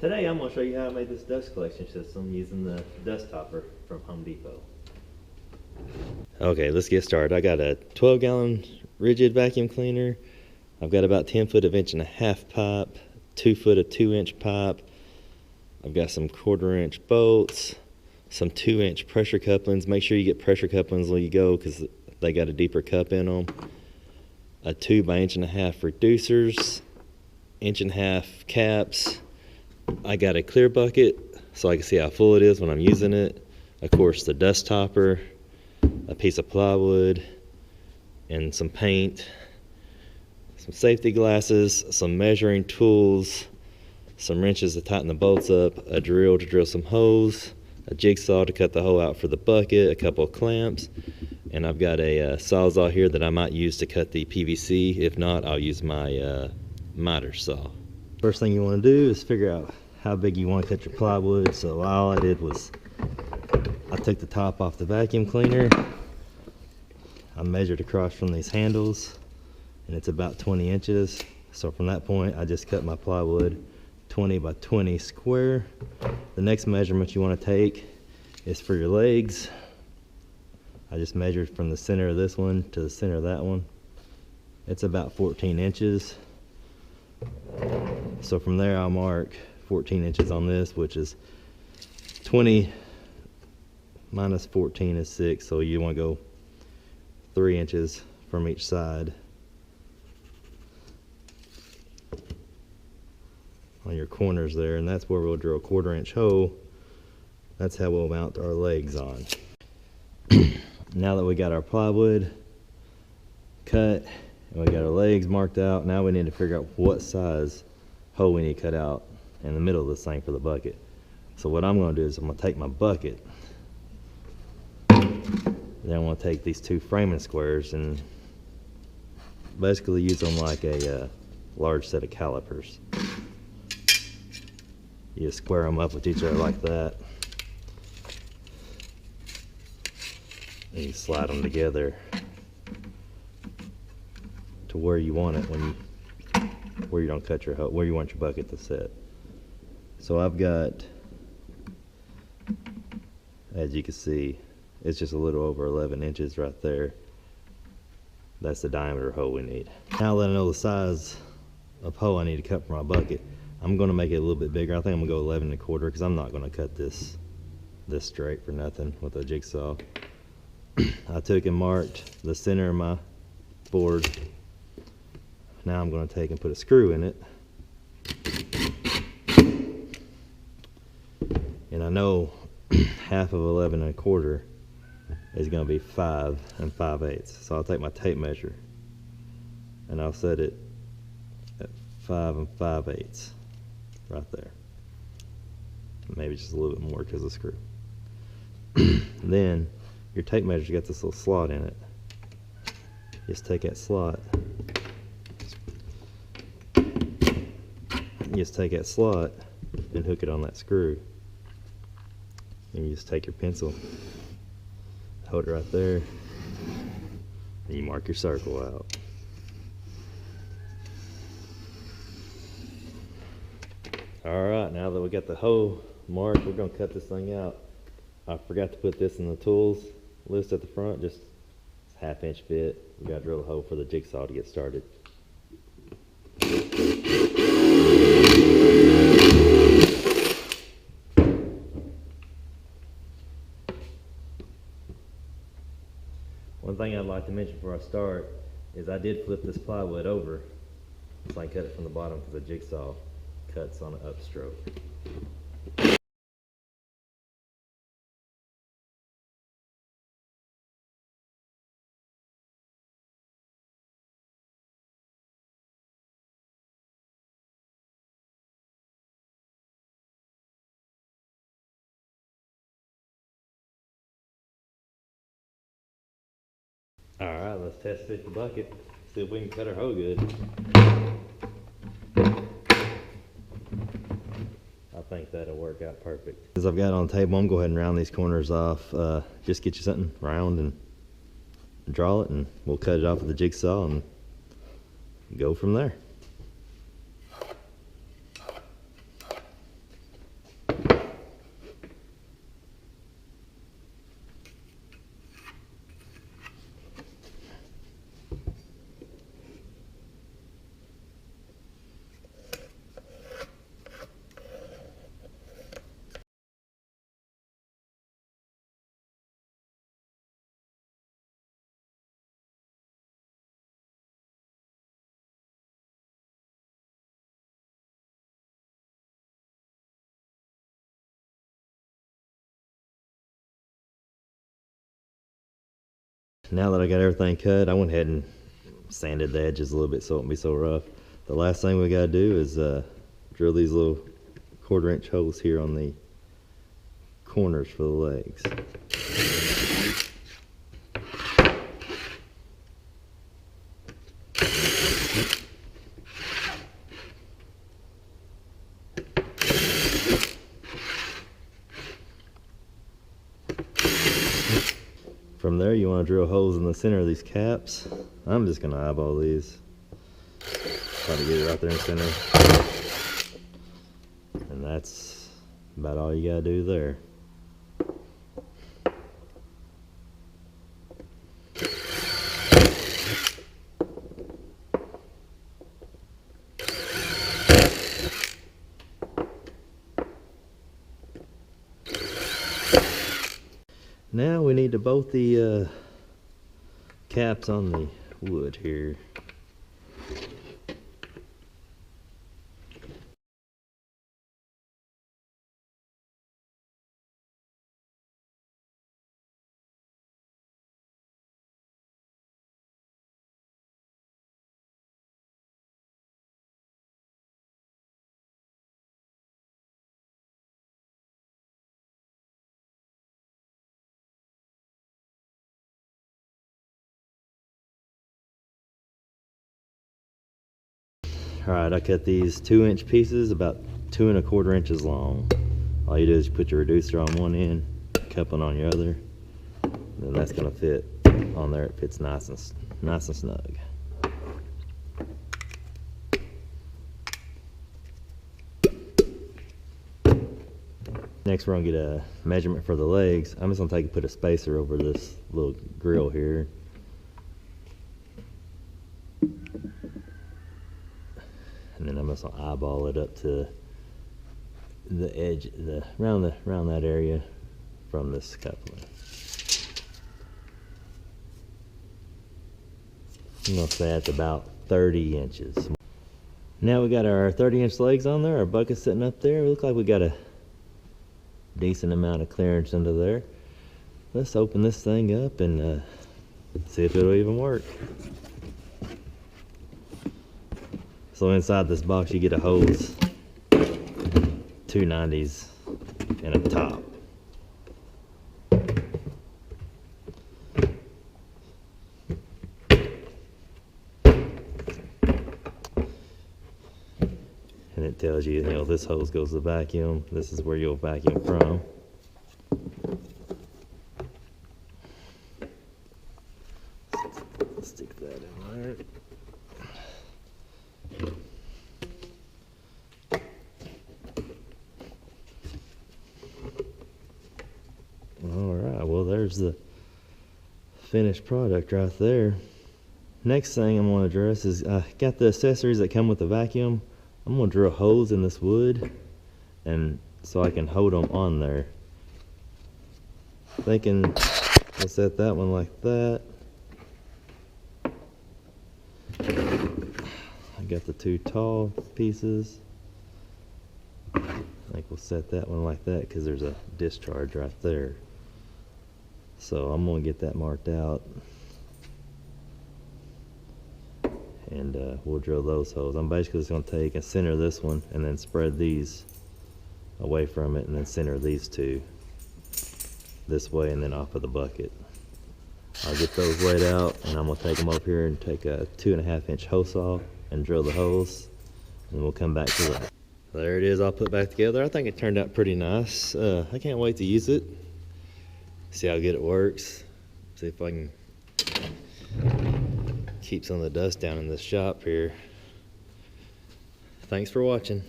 Today I'm going to show you how I made this dust collection system using the dustopper from Home Depot. Okay, let's get started. I got a 12-gallon rigid vacuum cleaner. I've got about 10 foot of 1.5-inch pipe, 2 foot of 2-inch pipe. I've got some 1/4-inch bolts, some 2-inch pressure couplings. Make sure you get pressure couplings when you go because they got a deeper cup in them. A 2 by 1.5 inch reducers, 1.5 inch caps. I got a clear bucket so I can see how full it is when I'm using it. Of course, the dust topper, a piece of plywood, and some paint, some safety glasses, some measuring tools, some wrenches to tighten the bolts up, a drill to drill some holes, a jigsaw to cut the hole out for the bucket, a couple of clamps, and I've got a sawzall here that I might use to cut the PVC. If not, I'll use my miter saw. First thing you want to do is figure out how big you want to cut your plywood. So all I did was I took the top off the vacuum cleaner. I measured across from these handles and it's about 20 inches. So from that point I just cut my plywood 20 by 20 square. The next measurement you want to take is for your legs. I just measured from the center of this one to the center of that one. It's about 14 inches. So from there I'll mark 14 inches on this, which is 20 minus 14 is 6. So you want to go 3 inches from each side on your corners there, and that's where we'll drill a 1/4-inch hole. That's how we'll mount our legs on. Now that we got our plywood cut and we got our legs marked out, now we need to figure out what size hole we need to cut out in the middle of this thing for the bucket. So what I'm going to do is I'm going to take my bucket, then I'm going to take these 2 framing squares and basically use them like a large set of calipers. You just square them up with each other like that, and you slide them together to where you want it where you don't cut your hole, where you want your bucket to sit. So I've got, as you can see, it's just a little over 11 inches right there. That's the diameter hole we need. Now that I know the size of hole I need to cut for my bucket, I'm going to make it a little bit bigger. I think I'm going to go 11 1/4 because I'm not going to cut this straight for nothing with a jigsaw. I took and marked the center of my board. Now I'm going to take and put a screw in it. And I know half of 11 1/4 is going to be 5 5/8. So I'll take my tape measure and I'll set it at 5 5/8 right there. Maybe just a little bit more because of the screw. Then your tape measure's got this little slot in it. Just take that slot. You just take that slot and hook it on that screw. And you just take your pencil, hold it right there, and you mark your circle out. Alright, now that we got the hole marked, we're going to cut this thing out. I forgot to put this in the tools list at the front, just 1/2 inch fit. We got to drill a hole for the jigsaw to get started. One thing I'd like to mention before I start is I did flip this plywood over so I can cut it from the bottom because the jigsaw cuts on an upstroke. Alright, let's test fit the bucket, see if we can cut our hole good. I think that'll work out perfect. As I've got it on the table, I'm going to go ahead and round these corners off. Just get you something round and draw it, and we'll cut it off with the jigsaw and go from there. Now that I got everything cut, I went ahead and sanded the edges a little bit so it won't be so rough. The last thing we gotta do is drill these little 1/4 inch holes here on the corners for the legs. From there, you want to drill holes in the center of these caps. I'm just going to eyeball these. Try to get it right there in the center. And that's about all you got to do there. Now we need to bolt the caps on the wood here. Alright, I cut these 2-inch pieces about 2 1/4 inches long. All you do is put your reducer on one end, coupling on your other, and then that's going to fit on there. It fits nice and snug. Next, we're going to get a measurement for the legs. I'm just going to put a spacer over this little grill here. And then I'm just gonna eyeball it up to the edge, around that area from this coupling. I'm gonna say that's about 30 inches. Now we got our 30-inch legs on there. Our bucket's sitting up there. We look like we got a decent amount of clearance under there. Let's open this thing up and see if it'll even work. So inside this box you get a hose, 2 90s, and a top. And it tells you, this hose goes to the vacuum. This is where you'll vacuum from. Stick that in there. Alright, well there's the finished product right there. Next thing I'm going to address is I got the accessories that come with the vacuum. I'm going to drill holes in this wood and so I can hold them on there. Thinking we'll set that one like that. I got the 2 tall pieces. I think we'll set that one like that because there's a discharge right there. So I'm going to get that marked out. And we'll drill those holes. I'm basically just going to take and center this one and then spread these away from it and then center these 2 this way and then off of the bucket. I'll get those laid out and I'm going to take them up here and take a 2 1/2 inch hole saw and drill the holes, and we'll come back to that. There it is, all put back together. I think it turned out pretty nice. I can't wait to use it, see how good it works, see if I can keep some of the dust down in this shop here. Thanks for watching.